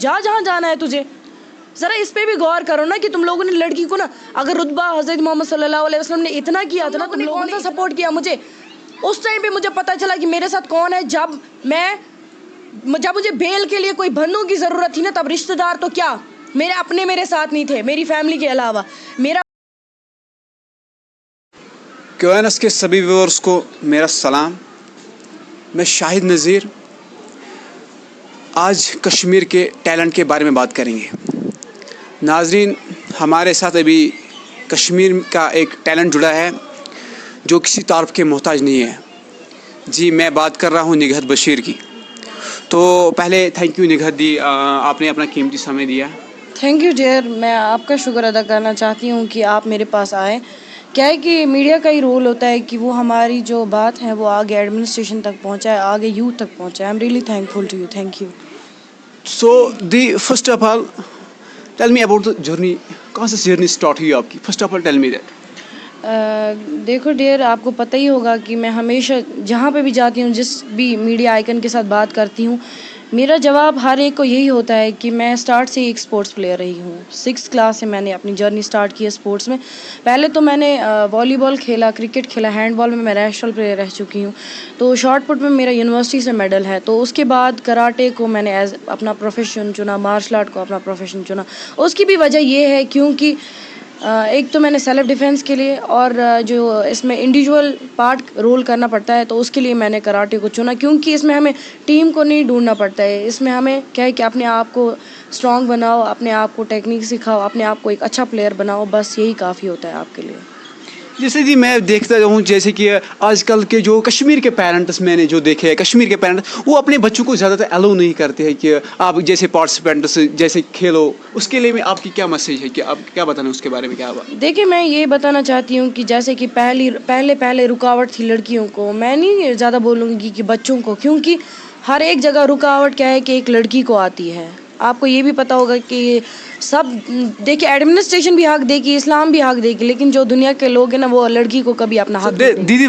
جا جہاں جانا ہے تجھے. ذرا اس پہ بھی غور کرو نا کہ تم لوگوں نے لڑکی کو نا, اگر رتبہ حضرت محمد صلی اللہ علیہ وسلم نے اتنا کیا تھا نا, تم لوگوں نے سپورٹ کیا مجھے. اس ٹائم پہ مجھے پتا چلا کہ میرے ساتھ کون ہے. جب مجھے بیل کے لیے کوئی بندوں کی ضرورت تھی نا, تب رشتہ دار تو کیا میرے اپنے میرے ساتھ نہیں تھے, میری فیملی کے علاوہ. میرا کیوینس کے سبھی ویورز کو میرا سلام. میں شاہد نذیر. آج کشمیر کے ٹیلنٹ کے بارے میں بات کریں گے. ناظرین, ہمارے ساتھ ابھی کشمیر کا ایک ٹیلنٹ جڑا ہے جو کسی تعارف کے محتاج نہیں ہے. جی, میں بات کر رہا ہوں نگہت بشیر کی. تو پہلے تھینک یو نگہت دی, آپ نے اپنا قیمتی سمے دیا. Thank you dear. میں آپ کا شکر ادا کرنا چاہتی ہوں کہ آپ میرے پاس آئے. کیا ہے کہ میڈیا کا ہی رول ہوتا ہے کہ وہ ہماری جو بات ہے وہ آگے ایڈمنسٹریشن تک پہنچائے, آگے یوتھ تک پہنچائے. I am really thankful to you. Thank you. So the first of all tell me about the journey. کہاں سے جرنی اسٹارٹ ہوئی آپ کی؟ First of all tell me that. دیکھو ڈیئر, آپ کو پتہ ہی ہوگا کہ میں ہمیشہ جہاں پہ بھی جاتی ہوں, جس بھی میڈیا آئیکن کے ساتھ بات کرتی ہوں, میرا جواب ہر ایک کو یہی ہوتا ہے کہ میں اسٹارٹ سے ہی ایک اسپورٹس پلیئر رہی ہوں. 6th کلاس سے میں نے اپنی جرنی اسٹارٹ کی ہے اسپورٹس میں. پہلے تو میں نے والی بال کھیلا, کرکٹ کھیلا, ہینڈ بال میں نیشنل پلیئر رہ چکی ہوں. تو شاٹ پٹ میں میرا یونیورسٹی سے میڈل ہے. تو اس کے بعد کراٹے کو میں نے ایز اپنا پروفیشن چنا, مارشل آرٹ کو اپنا پروفیشن چنا. اس کی بھی وجہ یہ ہے کیونکہ ایک تو میں نے سیلف ڈیفینس کے لیے, اور جو اس میں انڈیویجول پارٹ رول کرنا پڑتا ہے, تو اس کے لیے میں نے کراٹے کو چنا. کیونکہ اس میں ہمیں ٹیم کو نہیں ڈھونڈنا پڑتا ہے. اس میں ہمیں کیا ہے کہ اپنے آپ کو اسٹرانگ بناؤ, اپنے آپ کو ٹیکنیک سکھاؤ, اپنے آپ کو ایک اچھا پلیئر بناؤ. بس یہی کافی ہوتا ہے آپ کے لیے. جیسے جی میں دیکھتا ہوں, جیسے کہ آج کل کے جو کشمیر کے پیرنٹس میں نے جو دیکھے ہیں, کشمیر کے پیرنٹس وہ اپنے بچوں کو زیادہ تر الاؤ نہیں کرتے ہیں کہ آپ جیسے پارٹیسپینٹس جیسے کھیلو. اس کے لیے میں آپ کی کیا میسیج ہے, کہ آپ کیا بتانا اس کے بارے میں کیا بات؟ دیکھیں, میں یہ بتانا چاہتی ہوں کہ جیسے کہ پہلے رکاوٹ تھی لڑکیوں کو. میں نہیں زیادہ بولوں گی کہ بچوں کو, کیونکہ ہر ایک جگہ رکاوٹ کیا ہے کہ ایک لڑکی کو آتی ہے. آپ کو یہ بھی پتہ ہوگا کہ سب دیکھیں, ایڈمنسٹریشن بھی حق دے گی, اسلام بھی حق دے گی, لیکن جو دنیا کے لوگ ہیں نا, وہ لڑکی کو کبھی اپنا حق نہیں دیں. دیدی,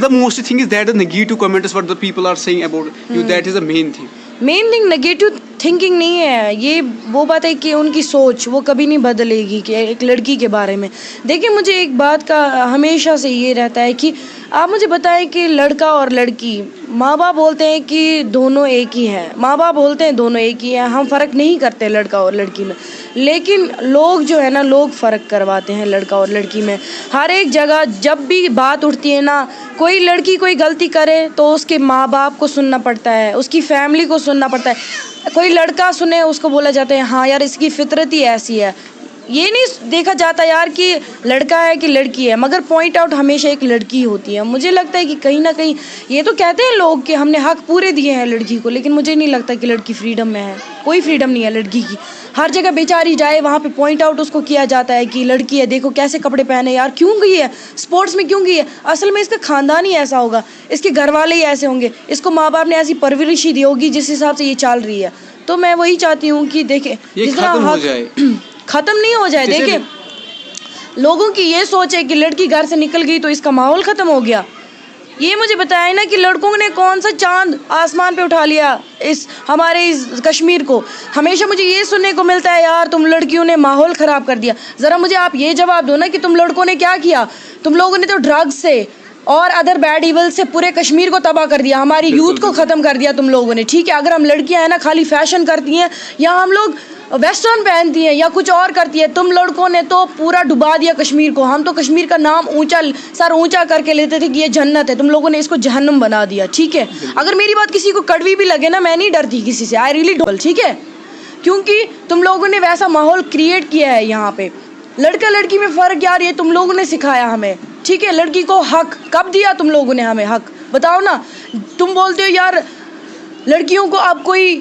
the most thing is that the negative comments what the people are saying about you, that is the main thing. Main thing negative thinking نہیں ہے. یہ وہ بات ہے کہ ان کی سوچ وہ کبھی نہیں بدلے گی کہ ایک لڑکی کے بارے میں. دیکھیں, مجھے ایک بات کا ہمیشہ سے یہ رہتا ہے کہ آپ مجھے بتائیں کہ لڑکا اور لڑکی, ماں باپ بولتے ہیں کہ دونوں ایک ہی ہیں, ماں باپ بولتے ہیں دونوں ایک ہی ہیں, ہم فرق نہیں کرتے لڑکا اور لڑکی میں. لیکن لوگ جو ہے نا, لوگ فرق کرواتے ہیں لڑکا اور لڑکی میں. ہر ایک جگہ جب بھی بات اٹھتی ہے نا, کوئی لڑکی کوئی غلطی کرے تو اس کے ماں باپ کو سننا پڑتا ہے, اس کی فیملی کو سننا پڑتا ہے. کوئی لڑکا سنے, اس کو بولا جاتا ہے ہاں یار اس کی فطرت ہی ایسی ہے. یہ نہیں دیکھا جاتا یار کہ لڑکا ہے کہ لڑکی ہے, مگر پوائنٹ آؤٹ ہمیشہ ایک لڑکی ہوتی ہے. مجھے لگتا ہے کہ کہیں نہ کہیں یہ تو کہتے ہیں لوگ کہ ہم نے حق پورے دیے ہیں لڑکی کو, لیکن مجھے نہیں لگتا کہ لڑکی فریڈم میں ہے. کوئی فریڈم نہیں ہے لڑکی کی. ہر جگہ بیچاری جائے وہاں پہ پوائنٹ آؤٹ اس کو کیا جاتا ہے کہ لڑکی ہے, دیکھو کیسے کپڑے پہنے, یار کیوں گئی ہے اسپورٹس میں, کیوں گئی ہے؟ اصل میں اس کا خاندان ہی ایسا ہوگا, اس کے گھر والے ہی ایسے ہوں گے, اس کو ماں باپ نے ایسی پرورش ہی دی ہوگی جس حساب سے یہ چل رہی ہے. تو میں وہی چاہتی ہوں کہ دیکھیں ختم نہیں ہو جائے. دیکھیں, لوگوں کی یہ سوچ ہے کہ لڑکی گھر سے نکل گئی تو اس کا ماحول ختم ہو گیا. یہ مجھے بتایا نا کہ لڑکوں نے کون سا چاند آسمان پہ اٹھا لیا ہمارے اس کشمیر کو. ہمیشہ مجھے یہ سننے کو ملتا ہے یار تم لڑکیوں نے ماحول خراب کر دیا. ذرا مجھے آپ یہ جواب دو نا کہ تم لڑکوں نے کیا کیا. تم لوگوں نے تو ڈرگز سے اور ادر بیڈ ایول سے پورے کشمیر کو تباہ کر دیا, ہماری یوتھ کو ختم کر دیا تم لوگوں نے. ٹھیک ہے, اگر ہم لڑکیاں ہیں نا خالی فیشن کرتی ہیں یا ہم لوگ ویسٹرن پہنتی ہیں یا کچھ اور کرتی ہے, تم لڑکوں نے تو پورا ڈبا دیا کشمیر کو. ہم تو کشمیر کا نام سر اونچا کر کے لیتے تھے کہ یہ جنت ہے, تم لوگوں نے اس کو جہنم بنا دیا. ٹھیک ہے, اگر میری بات کسی کو کڑوی بھی لگے نا, میں نہیں ڈرتی کسی سے, آئی ریئلی ڈونٹ. ٹھیک ہے, کیونکہ تم لوگوں نے ویسا ماحول کریٹ کیا ہے یہاں پہ. لڑکا لڑکی میں فرق یار یہ تم لوگوں نے سکھایا ہمیں. ٹھیک ہے, لڑکی کو حق کب دیا تم لوگوں نے ہمیں حق, بتاؤ نا. تم بولتے ہو یار لڑکیوں کو اب کوئی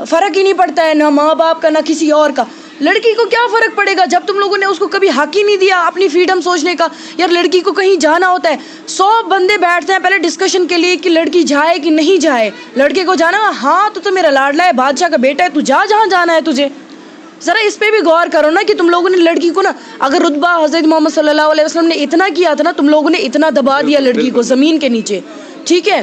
فرق ہی نہیں پڑتا ہے, نہ ماں باپ کا نہ کسی اور کا. لڑکی کو کیا فرق پڑے گا جب تم لوگوں نے اس کو کبھی حق ہی نہیں دیا اپنی فریڈم سوچنے کا. یار لڑکی کو کہیں جانا ہوتا ہے, 100 بندے بیٹھتے ہیں پہلے ڈسکشن کے لیے کہ لڑکی جائے کہ نہیں جائے. لڑکے کو جانا, ہاں تو میرا لاڈلا ہے, بادشاہ کا بیٹا ہے, تو جا جہاں جانا ہے تجھے. ذرا اس پہ بھی غور کرو نا کہ تم لوگوں نے لڑکی کو نا, اگر رتبہ حضرت محمد صلی اللہ علیہ وسلم نے اتنا کیا تھا نا, تم لوگوں نے اتنا دبا دیا لڑکی کو زمین کے نیچے. ٹھیک ہے,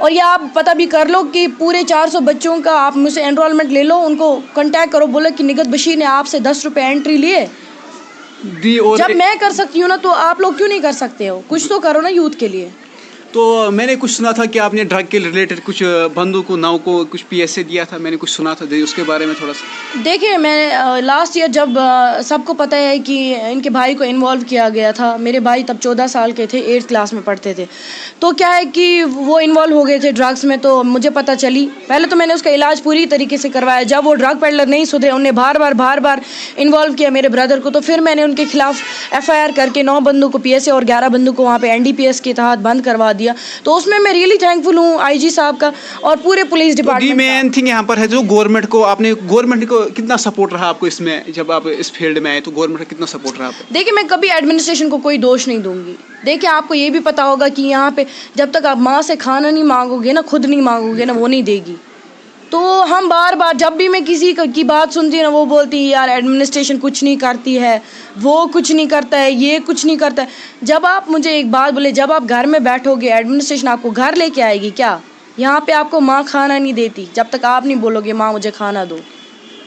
اور یہ آپ پتہ بھی کر لو کہ پورے 400 بچوں کا آپ مجھ سے انرولمنٹ لے لو, ان کو کنٹیکٹ کرو, بولو کہ نگہت بشیر نے آپ سے 10 روپے انٹری لیے. جب میں کر سکتی ہوں نا تو آپ لوگ کیوں نہیں کر سکتے ہو؟ کچھ تو کرو نا یوتھ کے لیے. تو میں نے کچھ سنا تھا کہ آپ نے ڈرگ کے ریلیٹڈ کچھ بندوں کو ناؤ کو کچھ پی ایس اے دیا تھا, میں نے کچھ سنا تھا, اس کے بارے میں تھوڑا سا. دیکھیں میں لاسٹ ایئر جب سب کو پتہ ہے کہ ان کے بھائی کو انوالو کیا گیا تھا, میرے بھائی تب 14 سال کے تھے, 8th کلاس میں پڑھتے تھے, تو کیا ہے کہ وہ انوالو ہو گئے تھے ڈرگس میں. تو مجھے پتہ چلی, پہلے تو میں نے اس کا علاج پوری طریقے سے کروایا. جب وہ ڈرگ پیڈلر نہیں سدھرے, انہیں بار بار انوالو کیا میرے بردر کو, تو پھر میں نے ان کے خلاف ایف آئی آر کر کے 9 بندوں کو پی ایس اے اور 11 بندوں کو وہاں پہ این ڈی پی ایس کے تحت بند کروا دیا. تو اس میں ریئلی تھینک فل ہوں آئی جی صاحب کا اور پورے پولیس ڈپارٹمنٹ. مین تھنگ یہاں پر ہے جو گورنمنٹ کو, آپ نے گورنمنٹ کو کتنا سپورٹ رہا آپ کو اس میں, جب آپ اس فیلڈ میں آئے تو گورنمنٹ کا کتنا سپورٹ رہا آپ کو؟ دیکھیں میں کبھی ایڈمنسٹریشن کو کوئی دوش نہیں دوں گی. دیکھیں آپ کو یہ بھی پتا ہوگا کہ یہاں پہ جب تک آپ ماں سے کھانا نہیں مانگو گے نا, خود نہیں مانگو گے نا, وہ نہیں دے گی. تو ہم بار جب بھی میں کسی کی بات سنتی ہوں نا, وہ بولتی ہے یار ایڈمنسٹریشن کچھ نہیں کرتی ہے, وہ کچھ نہیں کرتا ہے, یہ کچھ نہیں کرتا ہے. جب آپ مجھے ایک بات بولے, جب آپ گھر میں بیٹھو گے ایڈمنسٹریشن آپ کو گھر لے کے آئے گی کیا؟ یہاں پہ آپ کو ماں کھانا نہیں دیتی جب تک آپ نہیں بولو گے ماں مجھے کھانا دو.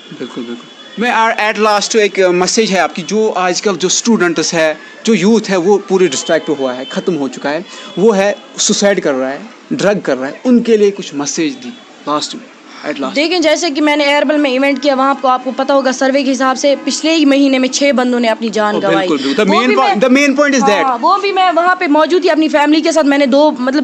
بالکل بالکل. میں ایٹ لاسٹ ایک میسیج ہے آپ کی, جو آج کل جو اسٹوڈنٹس ہے, جو یوتھ ہے, وہ پورے ڈسٹریکٹ ہوا ہے, ختم ہو چکا ہے, وہ ہے سوسائڈ کر رہا ہے, ڈرگ کر رہا ہے, ان کے لیے کچھ میسیج دی لاسٹ میں ایٹ لاسٹ. دیکھیں جیسے کہ میں نے ایئربل میں ایونٹ کیا, وہاں آپ کو پتا ہوگا سروے کے حساب سے پچھلے ہی مہینے میں 6 بندوں نے اپنی جان گنوائی. The main point is that وہ بھی میں وہاں پہ موجود تھی اپنی فیملی کے ساتھ. میں نے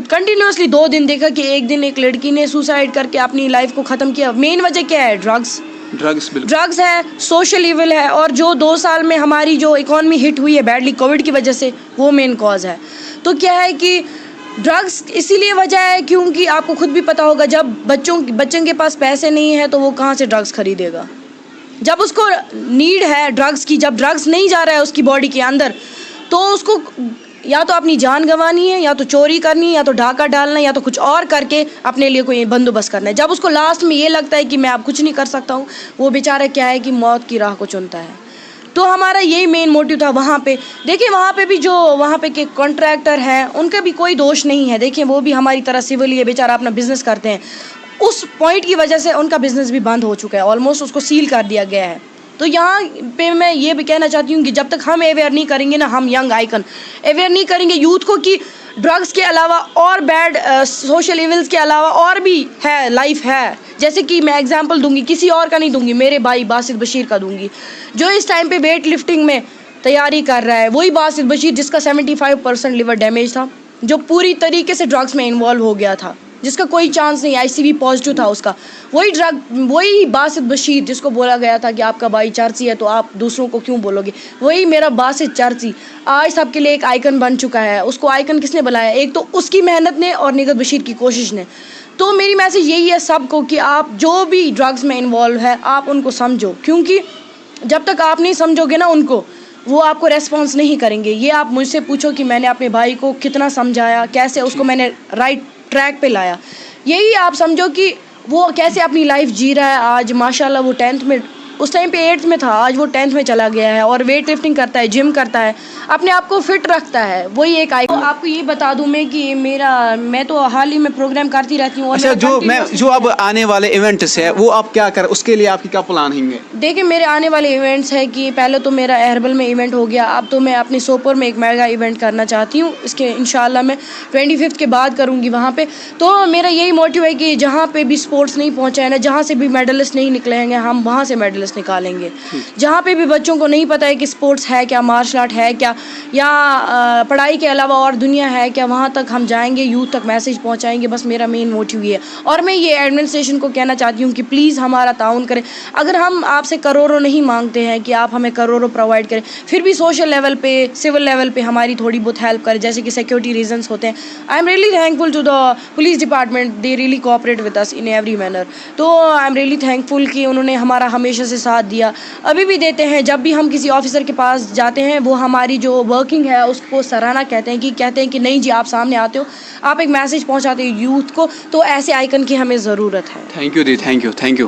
کنٹینیوسلی 2 دن دیکھا کہ ایک دن ایک لڑکی نے سوسائڈ کر کے اپنی لائف کو ختم کیا. مین وجہ کیا ہے؟ ڈرگس ہے, سوشل ایول ہے, اور جو 2 سال میں ہماری جو اکانومی ہٹ ہوئی ہے بیڈلی کووڈ کی وجہ سے, وہ مین کاز ہے. تو کیا ہے کہ ڈرگس اسی لیے وجہ ہے کیونکہ آپ کو خود بھی پتا ہوگا جب بچوں کے پاس پیسے نہیں ہے تو وہ کہاں سے ڈرگس خریدے گا؟ جب اس کو نیڈ ہے ڈرگس کی, جب ڈرگس نہیں جا رہا ہے اس کی باڈی کے اندر, تو اس کو یا تو اپنی جان گنوانی ہے, یا تو چوری کرنی ہے, یا تو ڈھاکہ ڈالنا ہے, یا تو کچھ اور کر کے اپنے لیے کوئی بندوبست کرنا ہے. جب اس کو لاسٹ میں یہ لگتا ہے کہ میں اب کچھ نہیں کر سکتا ہوں, وہ بیچارہ کیا ہے کہ موت کی راہ کو چنتا ہے. تو ہمارا یہی مین موٹیو تھا وہاں پہ. دیکھیں وہاں پہ بھی جو وہاں پہ کے کانٹریکٹر ہیں ان کا بھی کوئی دوش نہیں ہے. دیکھیں وہ بھی ہماری طرح سول ہی ہے, بیچارہ اپنا بزنس کرتے ہیں. اس پوائنٹ کی وجہ سے ان کا بزنس بھی بند ہو چکا ہے, آلموسٹ اس کو سیل کر دیا گیا ہے. تو یہاں پہ میں یہ بھی کہنا چاہتی ہوں کہ جب تک ہم اویئر نہیں کریں گے نا, ہم ینگ آئیکن اویئر نہیں کریں گے یوتھ کو کہ ڈرگس کے علاوہ اور بیڈ سوشل ایولز کے علاوہ اور بھی ہے, لائف ہے. جیسے کہ میں ایگزامپل دوں گی, کسی اور کا نہیں دوں گی, میرے بھائی باسط بشیر کا دوں گی, جو اس ٹائم پہ ویٹ لفٹنگ میں تیاری کر رہا ہے. وہی باسط بشیر جس کا 75% لیور ڈیمیج تھا, جو پوری طریقے سے ڈرگس میں انوالو ہو گیا تھا, جس کا کوئی چانس نہیں, آئی سی وی پازیٹیو تھا اس کا. وہی باسط بشیر جس کو بولا گیا تھا کہ آپ کا بھائی چرچی ہے تو آپ دوسروں کو کیوں بولو گے, وہی میرا باسط چرچی آج سب کے لیے ایک آئیکن بن چکا ہے. اس کو آئیکن کس نے بنایا؟ ایک تو اس کی محنت نے اور نگہت بشیر کی کوشش نے. تو میری میسیج یہی ہے سب کو کہ آپ جو بھی ڈرگس میں انوالو ہے آپ ان کو سمجھو, کیونکہ جب تک آپ نہیں سمجھو گے نا ان کو, وہ آپ کو ریسپانس نہیں کریں گے. یہ آپ مجھ سے پوچھو کہ میں نے اپنے بھائی کو کتنا سمجھایا, کیسے اس کو میں نے رائٹ ٹریک پہ لایا. یہی آپ سمجھو کہ وہ کیسے اپنی لائف جی رہا ہے. آج ماشاءاللہ وہ 10th میں, اس ٹائم پہ 8th میں تھا, آج وہ 10th میں چلا گیا ہے اور ویٹ لفٹنگ کرتا ہے, جم کرتا ہے, اپنے آپ کو فٹ رکھتا ہے. وہی ایک آپ کو یہ بتا دوں میں کہ میں تو حال ہی میں پروگرام کرتی رہتی ہوں. اچھا, جو اب آنے والے ایونٹس ہے وہ آپ کیا کر, اس کے لیے آپ کی کیا پلان ہیں گے؟ دیکھیں میرے آنے والے ایونٹس ہے کہ پہلے تو میرا ایربل میں ایونٹ ہو گیا, اب تو میں اپنے سوپور میں ایک میگا ایونٹ کرنا چاہتی ہوں. اس کے انشاءاللہ میں 25 کے بعد کروں گی وہاں پہ. تو میرا یہی موٹیو ہے کہ جہاں پہ بھی اسپورٹس نہیں پہنچا ہے نا, جہاں سے بھی میڈلسٹ نہیں نکلیں گے, ہم وہاں سے میڈلسٹ نکالیں گے. جہاں پہ بھی بچوں کو نہیں پتہ ہے کہ اسپورٹس ہے کیا, مارشل آرٹ ہے کیا, یا پڑھائی کے علاوہ اور دنیا ہے کیا, وہاں تک ہم جائیں گے, یوتھ تک میسیج پہنچائیں گے. بس میرا مین موٹیو یہ ہے. اور میں یہ ایڈمنسٹریشن کو کہنا چاہتی ہوں کہ پلیز ہمارا تعاون کریں. اگر ہم آپ سے کروڑوں نہیں مانگتے ہیں کہ آپ ہمیں کروڑوں پرووائڈ کریں, پھر بھی سوشل لیول پہ, سول لیول پہ ہماری تھوڑی بہت ہیلپ کریں, جیسے کہ سیکورٹی ریزنس ہوتے ہیں. I am really thankful to the police department, they really cooperate with us in every manner. تو I am really thankful کہ انہوں نے ہمارا ہمیشہ سے ساتھ دیا, ابھی بھی دیتے ہیں. جب بھی ہم کسی آفیسر کے پاس جاتے ہیں وہ ہماری جو ورکنگ ہے اس کو سراہنا کہتے ہیں کہ نہیں جی آپ سامنے آتے ہو, آپ ایک میسیج پہنچاتے ہو یوتھ کو. تو ایسے آئیکن کی ہمیں ضرورت ہے. Thank you the, thank you.